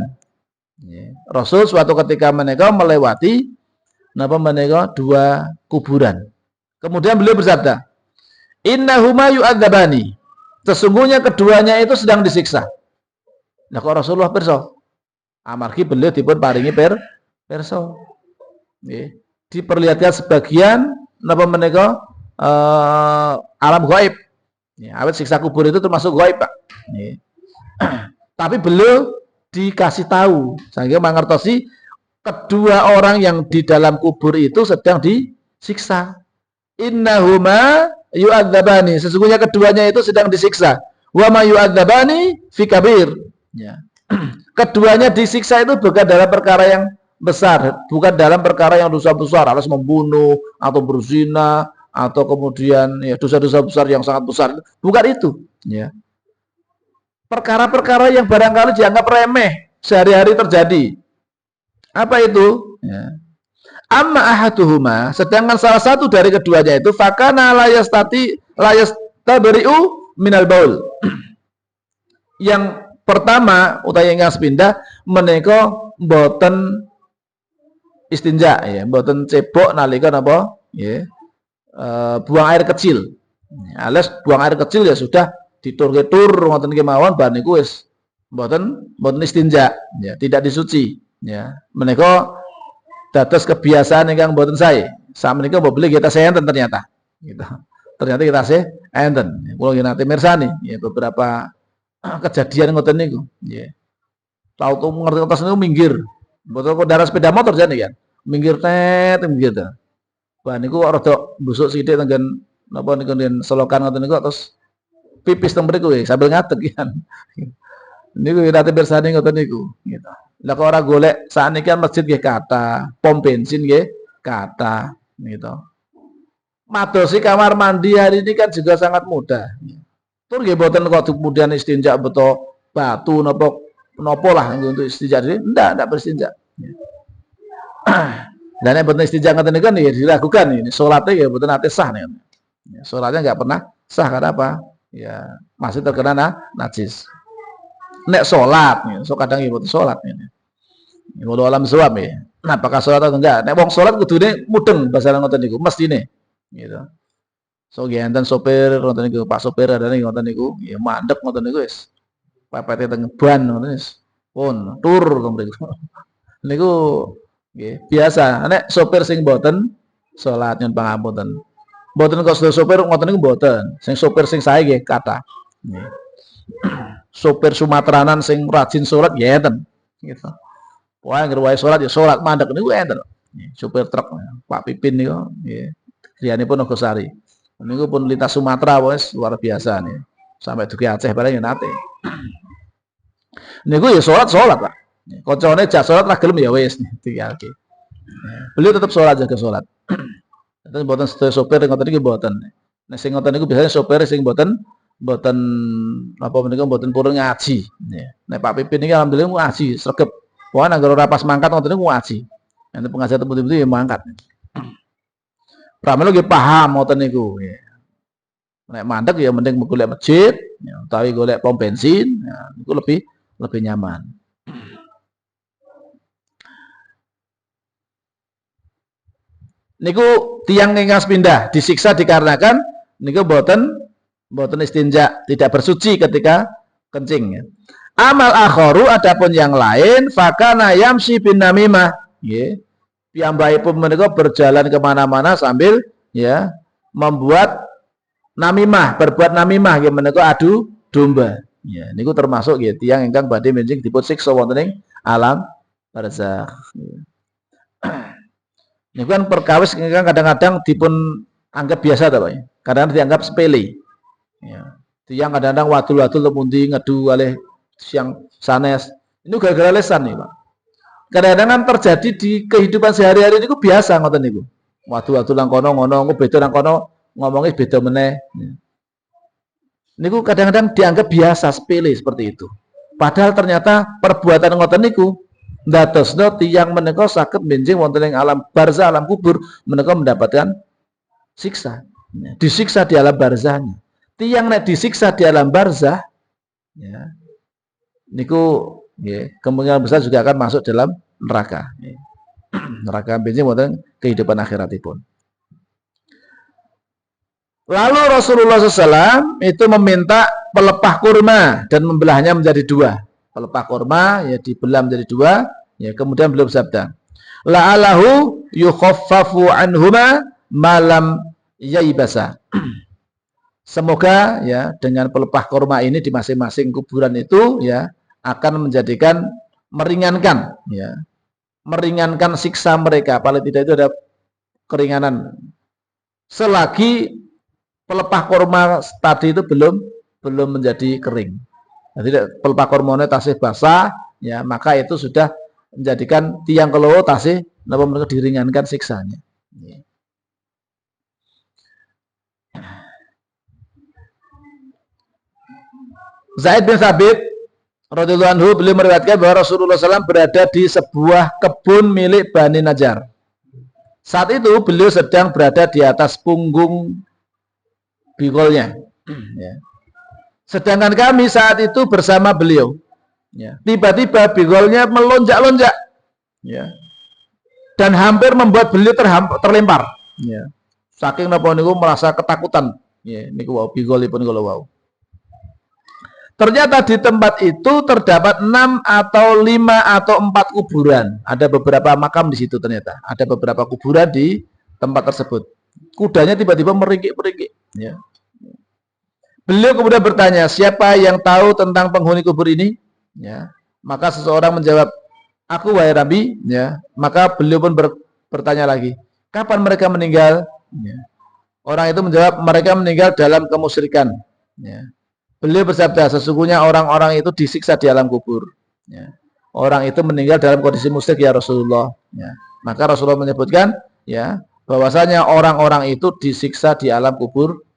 S1: Rasul suatu ketika menika melewati napa menika dua kuburan. Kemudian beliau bersabda, "Innahuma yu'adzabani." Sesungguhnya keduanya itu sedang disiksa. Nah kok Rasulullah pirsa? Amargi beliau dipun paringi pirsa. Nggih. Diperlihatkan sebagian napa menika alam gaib. Ya, awet siksa kubur itu termasuk gaib, Pak. Nggih. Tapi beliau dikasih tahu sehingga mangertosi kedua orang yang di dalam kubur itu sedang disiksa. Innahuma yu'adzabani, sesungguhnya keduanya itu sedang disiksa. Wa ma yu'adzabani fi kabir. Ya. Keduanya disiksa itu bukan dalam perkara yang besar, bukan dalam perkara yang dosa besar, harus membunuh atau berzina atau kemudian ya dosa-dosa besar yang sangat besar. Bukan itu, ya. Perkara-perkara yang barangkali dianggap remeh sehari-hari terjadi. Apa itu? Ya. Amma ahaduhuma, sedangkan salah satu dari keduanya itu fakana layastabari'u minal baul. Yang pertama utawi ingkang sepindah menika mboten istinja ya, mboten cebok nalika napa ya, buang air kecil. Alias buang air kecil ya sudah diturke tur ngoten nggih mawon bar niku wis mboten istinja ya, tidak disuci ya. Menika dados kebiasaan ingkang mboten sae. Sakmenika mbok beli kita enten ternyata. Gitu. Ternyata kita enten. Kula nggih nate mirsani ya beberapa kejadian ngoten niku nggih. Tau tuh ngertos niku minggir. Mboten kendaraan sepeda motor jane kan. Minggir minggir ta. Wah niku rada busuk sithik tenggen napa niku selokan ngoten niku terus pipis teng mriku sambil ngadeg kan. Niku nate mirsani ngoten niku gitu. Lah kok ora golek sakniki kan masjid nggih kathah, pom bensin nggih kathah gitu. Madosi kamar mandi hari ini kan juga sangat mudah. Tur nggih mboten kok kemudian istinja beto batu napa lah untuk istinja ini ndak beristinja. Dan yang mboten istinja ngoten niku kan ya diragukan ini salatnya ya mboten nate sah nih. Salatnya enggak pernah sah karena apa? Ya masih terkena najis. Nek salat ya, so kadang ya mboten salat ini. Wallahu alam shawab ya. Nah, apakah salat atau enggak? Nek wong salat kudune mudeng bahasa ngoten niku mestine. Gitu. So enten sopir ngoten niku, Pak sopir adane ngoten niku, ya mandek ngoten niku wis. Pepete teng ban ngoten wis. Pun tur mriku. Niku nggih biasa. Nek sopir sing mboten salat nyun pangapunten. Mboten kok sopir ngoten niku mboten. Sing sopir sing sae nggih kathah. Nggih. Sopir Sumatranan sing rajin salat ya enten. Gitu. Wah ngerwae salat ya salat mandek niku enten. Sopir truk Pak Pipin niku nggih. Griyanipun Nogosari. Niku pun lintas Sumatera wis luar biasa nih. Sampai dugi Aceh bareng nate. Niku ya salat Pak. Koncone jak salat ra gelem ya wis dialke. Beliau tetap salat jaga salat. Terus mboten sopir ngoten iki mboten. Nek sing ngoten niku biasanya sopir sing mboten apa menika mboten purun ngaji. Nek Pak Pipin iki alhamdulillah ngaji sregep. Pokoke anggere ora pas mangkat ngoten niku ngaji. Nek pengajian temtu-temtu ya mangkat. Pramila nggih paham ngoten niku. Nek mandek ya mending golek masjid, ya, utawi golek pom bensin, ya, niku lebih nyaman. Niku tiang ingkang sepindah disiksa dikarenakan niku boten istinja, tidak bersuci ketika kencing ya. Amal akharu adapun yang lain fakana yamsi bin namimah nggih. Piyambakipun menika berjalan kemana-mana sambil ya membuat namimah, berbuat namimah nggih menika adu domba. Ya, niku termasuk nggih tiyang ingkang badhe menjing dipun siksa wonten ing alam barzakh. Niku kan perkawis ingkang kadang-kadang dipun anggap biasa ta, Pak. Kadang dianggap sepele. Ya. Tiyang kadang-kadang wadul-wadul pundi ngedu kalih siang sanes. Ini gara-gara lesan nih, Pak. Kadang-kadang kan terjadi di kehidupan sehari-hari niku biasa ngoten niku. Wadul-wadul nang kono ngono, beda nang kono ngomongnya beda meneh. Niku kadang-kadang dianggap biasa sepele seperti itu. Padahal ternyata perbuatan ngoten niku ndadosna tiyang menika saged benjing wonten ing alam barzah, alam kubur, menika mendapatkan siksa. Disiksa di alam barzahnya. Tiyang nek disiksa di alam barzah ya. Niku nggih, kemungkinan besar juga akan masuk dalam neraka. Neraka benjing wonten kehidupan akhiratipun. Lalu Rasulullah SAW itu meminta pelepah kurma dan membelahnya menjadi dua. Pelepah kurma ya dibelah menjadi dua, ya kemudian beliau bersabda, la'alahu yukhaffafu anhuma malam yaibasa. Semoga ya dengan pelepah kurma ini di masing-masing kuburan itu ya akan menjadikan meringankan ya, meringankan siksa mereka. Paling tidak itu ada keringanan. Selagi pelepah kurma tadi itu belum menjadi kering. Jadi pelepah kurmanya tasih basah, ya maka itu sudah menjadikan tiang kelowo tasih napa mereka diringankan siksanya. Zaid bin Thabit radhiyallahu anhu beliau meriwayatkan bahwa Rasulullah SAW berada di sebuah kebun milik Bani Najjar. Saat itu beliau sedang berada di atas punggung bigolnya. Ya. Sedangkan kami saat itu bersama beliau. Ya. Tiba-tiba bigolnya melonjak-lonjak. Ya. Dan hampir membuat beliau terlempar. Ya. Saking napa niku merasa ketakutan. Ya, niku wau bigolipun kula wau. Ternyata di tempat itu terdapat 6 atau 5 atau 4 kuburan. Ada beberapa makam di situ ternyata. Ada beberapa kuburan di tempat tersebut. Kudanya tiba-tiba meringkik-meringkik. Ya. Beliau kemudian bertanya, siapa yang tahu tentang penghuni kubur ini? Ya. Maka seseorang menjawab, aku wahai Nabi. Ya. Maka beliau pun bertanya lagi, kapan mereka meninggal? Ya. Orang itu menjawab, mereka meninggal dalam kemusyrikan. Ya. Beliau bersabda, sesungguhnya orang-orang itu disiksa di alam kubur. Ya. Orang itu meninggal dalam kondisi musyrik ya Rasulullah. Ya. Maka Rasulullah menyebutkan, ya, bahwasanya orang-orang itu disiksa di alam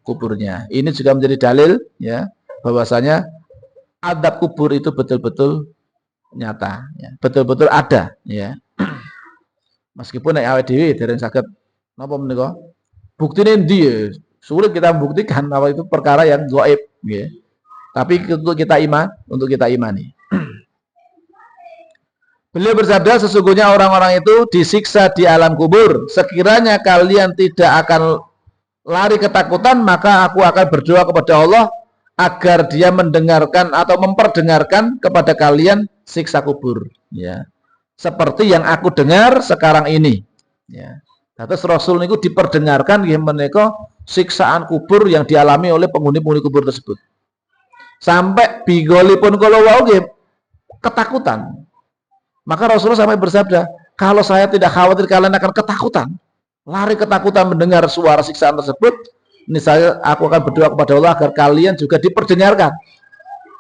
S1: kuburnya. Ini juga menjadi dalil, ya, bahwasanya adab kubur itu betul-betul nyata, ya. Betul-betul ada, ya. Meskipun nek awake dhewe dereng saged napa menika buktine ndi ya, sulit kita membuktikan bahwa itu perkara yang gaib, ya. Tapi untuk kita imani. Beliau bersabda, sesungguhnya orang-orang itu disiksa di alam kubur. Sekiranya kalian tidak akan lari ketakutan, maka aku akan berdoa kepada Allah agar dia mendengarkan atau memperdengarkan kepada kalian siksa kubur. Ya. Seperti yang aku dengar sekarang ini. Ya. Terus Rasul itu diperdengarkan menika siksaan kubur yang dialami oleh penghuni-penghuni kubur tersebut. Sampai bigolipun kala wau ketakutan. Maka Rasulullah sampai bersabda, kalau saya tidak khawatir kalian akan ketakutan, lari ketakutan mendengar suara siksaan tersebut, ini aku akan berdoa kepada Allah agar kalian juga diperdengarkan.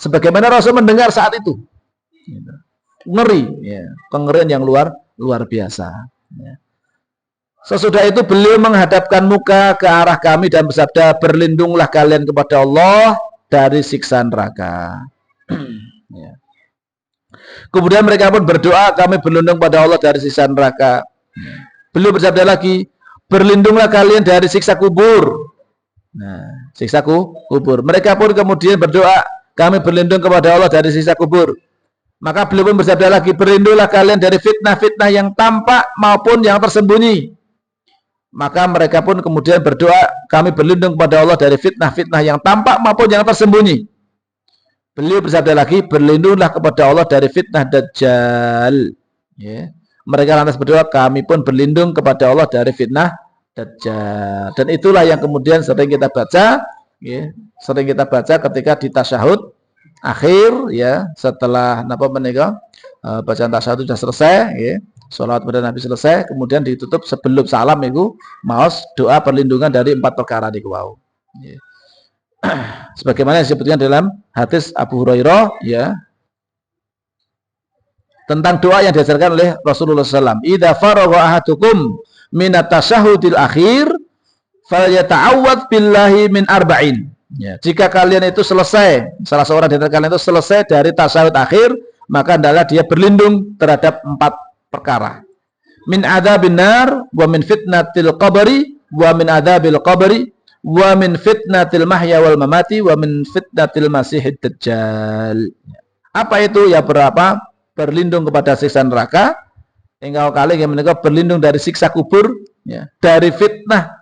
S1: Sebagaimana Rasul mendengar saat itu. Ngeri, ya, kengerian yang luar biasa. Ya. Sesudah itu beliau menghadapkan muka ke arah kami dan bersabda, berlindunglah kalian kepada Allah dari siksa neraka. Ya. Kemudian mereka pun berdoa, kami berlindung pada Allah dari siksa neraka. Beliau bersabda lagi, berlindunglah kalian dari siksa kubur. Nah, siksa kubur. Mereka pun kemudian berdoa, kami berlindung kepada Allah dari siksa kubur. Maka beliau pun bersabda lagi, berlindunglah kalian dari fitnah-fitnah yang tampak maupun yang tersembunyi. Maka mereka pun kemudian berdoa, kami berlindung kepada Allah dari fitnah-fitnah yang tampak maupun yang tersembunyi. Beliau bersabda lagi, berlindunglah kepada Allah dari fitnah Dajjal. Ya. Mereka lantas berdoa, kami pun berlindung kepada Allah dari fitnah Dajjal. Dan itulah yang kemudian sering kita baca, ya, sering kita baca ketika di tasyahud akhir, ya, setelah napa menika bacaan tasyahud sudah selesai, ya. Sholawat pada Nabi selesai, kemudian ditutup sebelum salam itu maos doa perlindungan dari 4 perkara niku wau. Ya. Sebagaimana disebutkan dalam hadis Abu Hurairah, ya, tentang doa yang diajarkan oleh Rasulullah SAW. Idza faragha ahadukum minat tasyahudil akhir falyata'awwadz billahi min arba'in. Ya, jika kalian itu selesai, salah seorang di antara kalian itu selesai dari tasyahud akhir, maka adalah dia berlindung terhadap 4 perkara. Min adzabin nar, wa min fitnatil qabri, wa min adzabil qabri, wa min fitnatil mahya wal mamati, wa min fitnatil masihid dajjal. Apa itu? Ya berapa? Berlindung kepada siksa neraka, engkau kali yang menika berlindung dari siksa kubur, ya, dari fitnah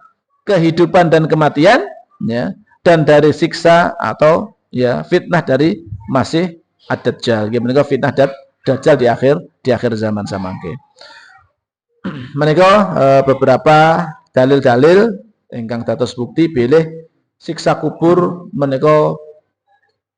S1: kehidupan dan kematian, ya, dan dari siksa atau, ya, fitnah dari masih ad-dajjal. Yang menika fitnah dajjal di akhir zaman samangke. Menika beberapa dalil-dalil ingkang dados bukti bilih siksa kubur menika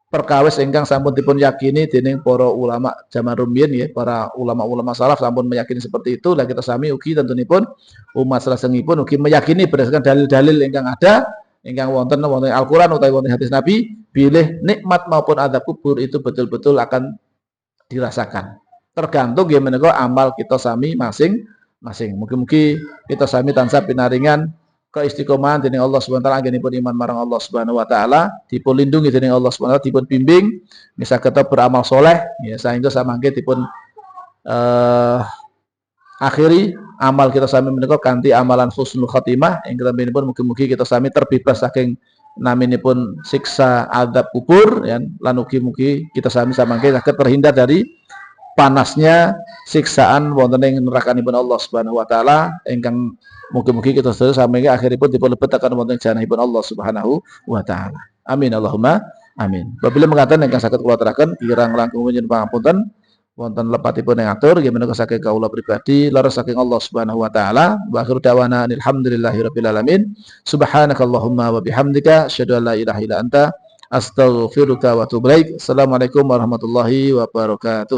S1: perkawis ingkang sampun dipun yakini dening para ulama zaman rumiyin, ya, para ulama-ulama salaf sampun meyakini seperti itu. Lah kita sami ugi tentunipun umat salajengipun ugi meyakini berdasarkan dalil-dalil ingkang ada, ingkang wonten Al-Qur'an utawi wonten hadis Nabi, bilih nikmat maupun azab kubur itu betul-betul akan dirasakan. Tergantung ya menika amal kita sami masing-masing. Mugi-mugi kita sami tansah pinaringan keistiqomahan dening Allah Subhanahu wa taala, anggenipun iman marang Allah Subhanahu wa taala, dipun lindungi dening Allah Subhanahu wa taala, dipun bimbing bisa kita beramal soleh, ya, sehingga samangke dipun akhiri amal kita sami menika kanthi amalan husnul khatimah, ingkang pun mugi-mugi kita sami terbebas saking naminipun siksa azab kubur ya, lan ugi-mugi kita sami samangke saged terhindar dari panasnya siksaan wonten ing nerakanipun Allah Subhanahu wa taala ingkang mugi-mugi kita sedaya samangke akhiripun dipun lebetaken wonten janahipun Allah Subhanahu wa taala. Amin Allahumma amin. Apabila mengatakan ingkang saged kula aturaken kirang langkung nyuwun pangapunten wonten lepatipun ing atur nggih menika saking kawula pribadi leres saking Allah Subhanahu wa taala. Wa akhiru da'wana alhamdulillahirabbil alamin. Subhanakallahumma wa bihamdika asyhadu an la ilaha illa anta astaghfiruka wa atubu ilaik. Assalamualaikum warahmatullahi wabarakatuh.